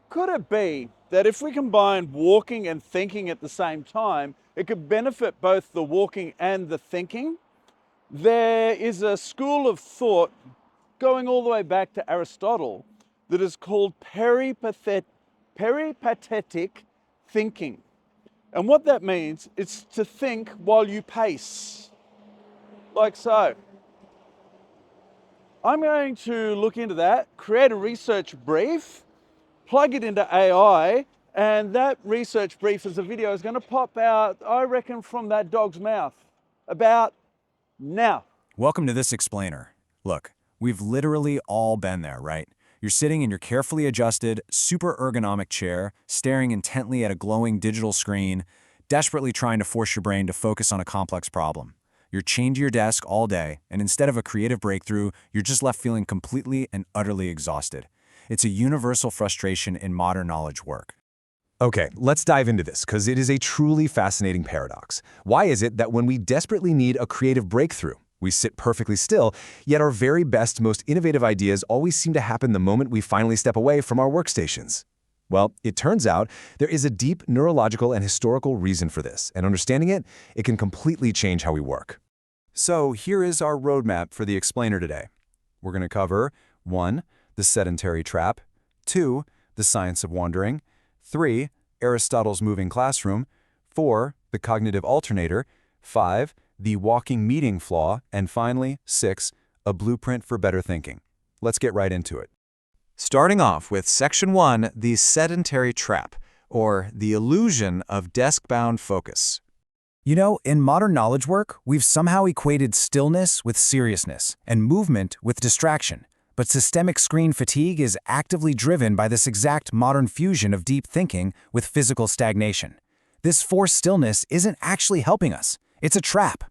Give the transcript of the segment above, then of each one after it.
Could it be that if we combine walking and thinking at the same time, it could benefit both the walking and the thinking? There is a school of thought going all the way back to Aristotle that is called peripatetic thinking. And what that means is to think while you pace, like so. I'm going to look into that, create a research brief, plug it into AI, and that research brief as a video is going to pop out, I reckon, from that dog's mouth about now. Welcome to this explainer. Look, we've literally all been there, right? You're sitting in your carefully adjusted, super ergonomic chair, staring intently at a glowing digital screen, desperately trying to force your brain to focus on a complex problem. You're chained to your desk all day, and instead of a creative breakthrough, you're just left feeling completely and utterly exhausted. It's a universal frustration in modern knowledge work. Okay, let's dive into this, because it is a truly fascinating paradox. Why is it that when we desperately need a creative breakthrough, we sit perfectly still, yet our very best, most innovative ideas always seem to happen the moment we finally step away from our workstations? Well, it turns out there is a deep neurological and historical reason for this, and understanding it, it can completely change how we work. So here is our roadmap for the explainer today. We're going to cover 1. The sedentary trap, 2. The science of wandering, 3. Aristotle's moving classroom, 4. The cognitive alternator, 5. The walking meeting flaw, and finally, 6. A blueprint for better thinking. Let's get right into it. Starting off with Section 1, the sedentary trap, or the illusion of desk-bound focus. You know, in modern knowledge work, we've somehow equated stillness with seriousness and movement with distraction. But systemic screen fatigue is actively driven by this exact modern fusion of deep thinking with physical stagnation. This forced stillness isn't actually helping us. It's a trap.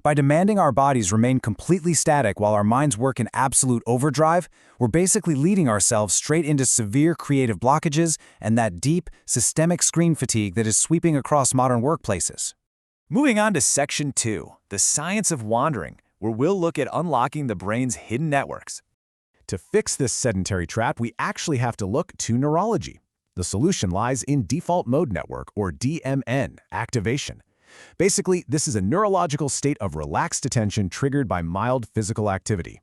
By demanding our bodies remain completely static while our minds work in absolute overdrive, we're basically leading ourselves straight into severe creative blockages and that deep, systemic screen fatigue that is sweeping across modern workplaces. Moving on to Section 2, the science of wandering, where we'll look at unlocking the brain's hidden networks. To fix this sedentary trap, we actually have to look to neurology. The solution lies in default mode network, or DMN, activation. Basically, this is a neurological state of relaxed attention triggered by mild physical activity.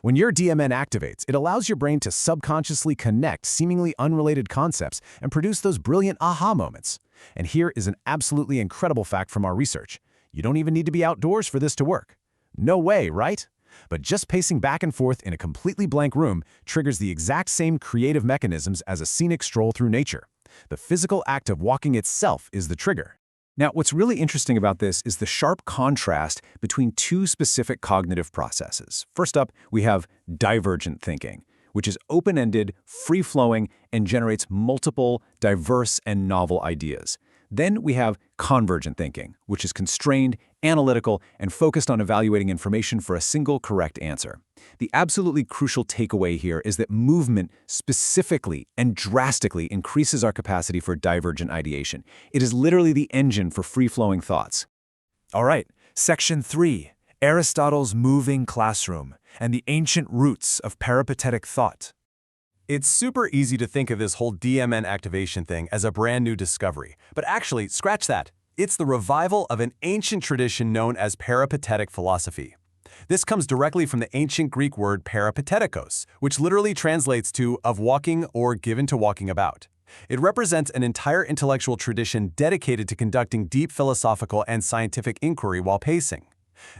When your DMN activates, it allows your brain to subconsciously connect seemingly unrelated concepts and produce those brilliant aha moments. And here is an absolutely incredible fact from our research. You don't even need to be outdoors for this to work. No way, right? But just pacing back and forth in a completely blank room triggers the exact same creative mechanisms as a scenic stroll through nature. The physical act of walking itself is the trigger. Now, what's really interesting about this is the sharp contrast between two specific cognitive processes. First up, we have divergent thinking, which is open-ended, free-flowing, and generates multiple, diverse, and novel ideas. Then we have convergent thinking, which is constrained, analytical, and focused on evaluating information for a single correct answer. The absolutely crucial takeaway here is that movement specifically and drastically increases our capacity for divergent ideation. It is literally the engine for free-flowing thoughts. All right, Section 3, Aristotle's moving classroom and the ancient roots of peripatetic thought. It's super easy to think of this whole DMN activation thing as a brand new discovery, but actually, scratch that. It's the revival of an ancient tradition known as peripatetic philosophy. This comes directly from the ancient Greek word peripatetikos, which literally translates to of walking or given to walking about. It represents an entire intellectual tradition dedicated to conducting deep philosophical and scientific inquiry while pacing.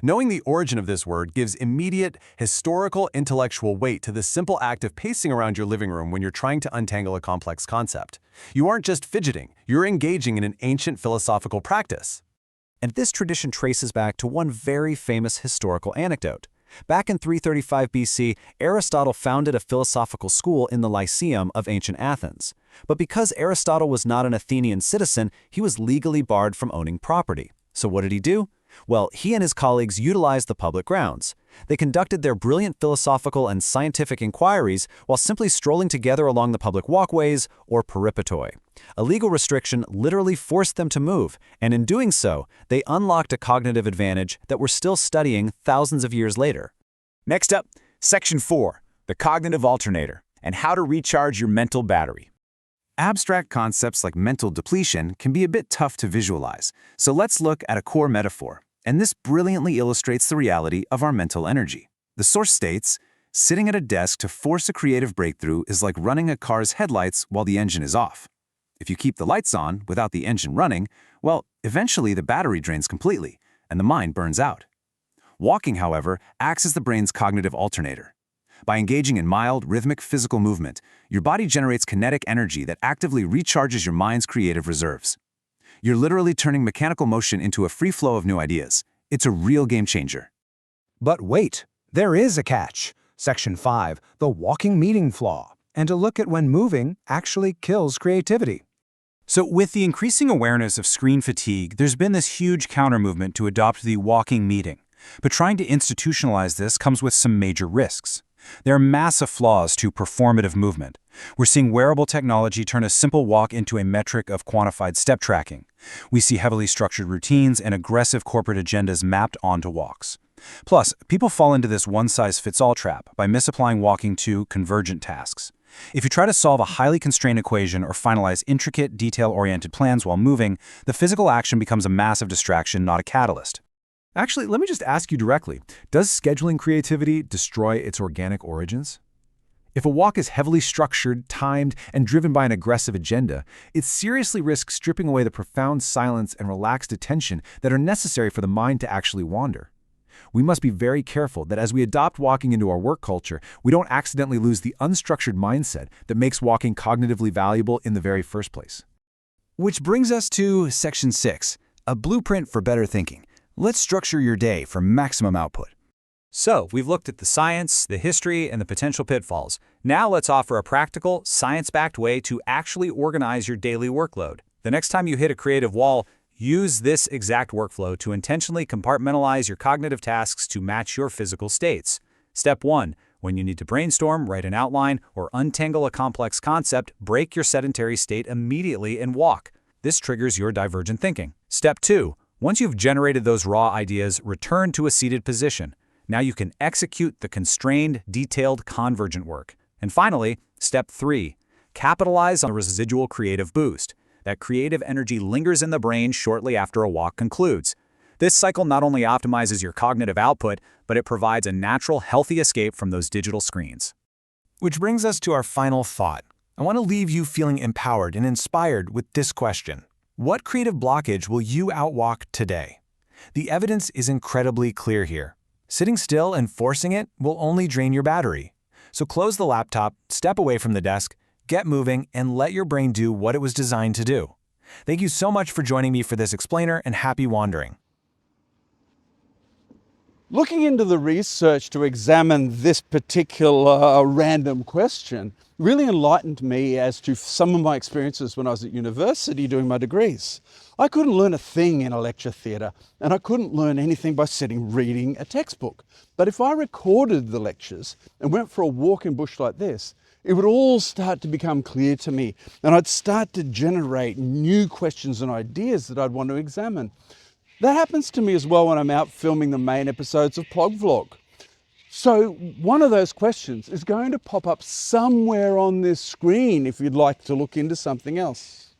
Knowing the origin of this word gives immediate, historical, intellectual weight to the simple act of pacing around your living room when you're trying to untangle a complex concept. You aren't just fidgeting, you're engaging in an ancient philosophical practice. And this tradition traces back to one very famous historical anecdote. Back in 335 BC, Aristotle founded a philosophical school in the Lyceum of ancient Athens. But because Aristotle was not an Athenian citizen, he was legally barred from owning property. So what did he do? Well, he and his colleagues utilized the public grounds. They conducted their brilliant philosophical and scientific inquiries while simply strolling together along the public walkways, or peripatoi. A legal restriction literally forced them to move, and in doing so, they unlocked a cognitive advantage that we're still studying thousands of years later. Next up, Section 4, the cognitive alternator, and how to recharge your mental battery. Abstract concepts like mental depletion can be a bit tough to visualize, so let's look at a core metaphor, and this brilliantly illustrates the reality of our mental energy. The source states, sitting at a desk to force a creative breakthrough is like running a car's headlights while the engine is off. If you keep the lights on without the engine running, well, eventually the battery drains completely, and the mind burns out. Walking, however, acts as the brain's cognitive alternator. By engaging in mild, rhythmic physical movement, your body generates kinetic energy that actively recharges your mind's creative reserves. You're literally turning mechanical motion into a free flow of new ideas. It's a real game changer. But wait, there is a catch. Section 5, the walking meeting flaw, and a look at when moving actually kills creativity. So with the increasing awareness of screen fatigue, there's been this huge counter-movement to adopt the walking meeting. But trying to institutionalize this comes with some major risks. There are massive flaws to performative movement. We're seeing wearable technology turn a simple walk into a metric of quantified step tracking. We see heavily structured routines and aggressive corporate agendas mapped onto walks. Plus, people fall into this one-size-fits-all trap by misapplying walking to convergent tasks. If you try to solve a highly constrained equation or finalize intricate, detail-oriented plans while moving, the physical action becomes a massive distraction, not a catalyst. Actually, let me just ask you directly, does scheduling creativity destroy its organic origins? If a walk is heavily structured, timed, and driven by an aggressive agenda, it seriously risks stripping away the profound silence and relaxed attention that are necessary for the mind to actually wander. We must be very careful that as we adopt walking into our work culture, we don't accidentally lose the unstructured mindset that makes walking cognitively valuable in the very first place. Which brings us to Section 6, a blueprint for better thinking. Let's structure your day for maximum output. So, we've looked at the science, the history, and the potential pitfalls. Now let's offer a practical, science-backed way to actually organize your daily workload. The next time you hit a creative wall, use this exact workflow to intentionally compartmentalize your cognitive tasks to match your physical states. Step 1. When you need to brainstorm, write an outline, or untangle a complex concept, break your sedentary state immediately and walk. This triggers your divergent thinking. Step 2. Once you've generated those raw ideas, return to a seated position. Now you can execute the constrained, detailed, convergent work. And finally, Step 3. Capitalize on the residual creative boost. That creative energy lingers in the brain shortly after a walk concludes. This cycle not only optimizes your cognitive output, but it provides a natural, healthy escape from those digital screens. Which brings us to our final thought. I want to leave you feeling empowered and inspired with this question. What creative blockage will you outwalk today? The evidence is incredibly clear here. Sitting still and forcing it will only drain your battery. So close the laptop, step away from the desk, get moving, and let your brain do what it was designed to do. Thank you so much for joining me for this explainer, and happy wandering. Looking into the research to examine this particular random question really enlightened me as to some of my experiences when I was at university doing my degrees. I couldn't learn a thing in a lecture theatre, and I couldn't learn anything by sitting reading a textbook. But if I recorded the lectures and went for a walk in bush like this, it would all start to become clear to me, and I'd start to generate new questions and ideas that I'd want to examine. That happens to me as well when I'm out filming the main episodes of Plog Vlog. So one of those questions is going to pop up somewhere on this screen if you'd like to look into something else.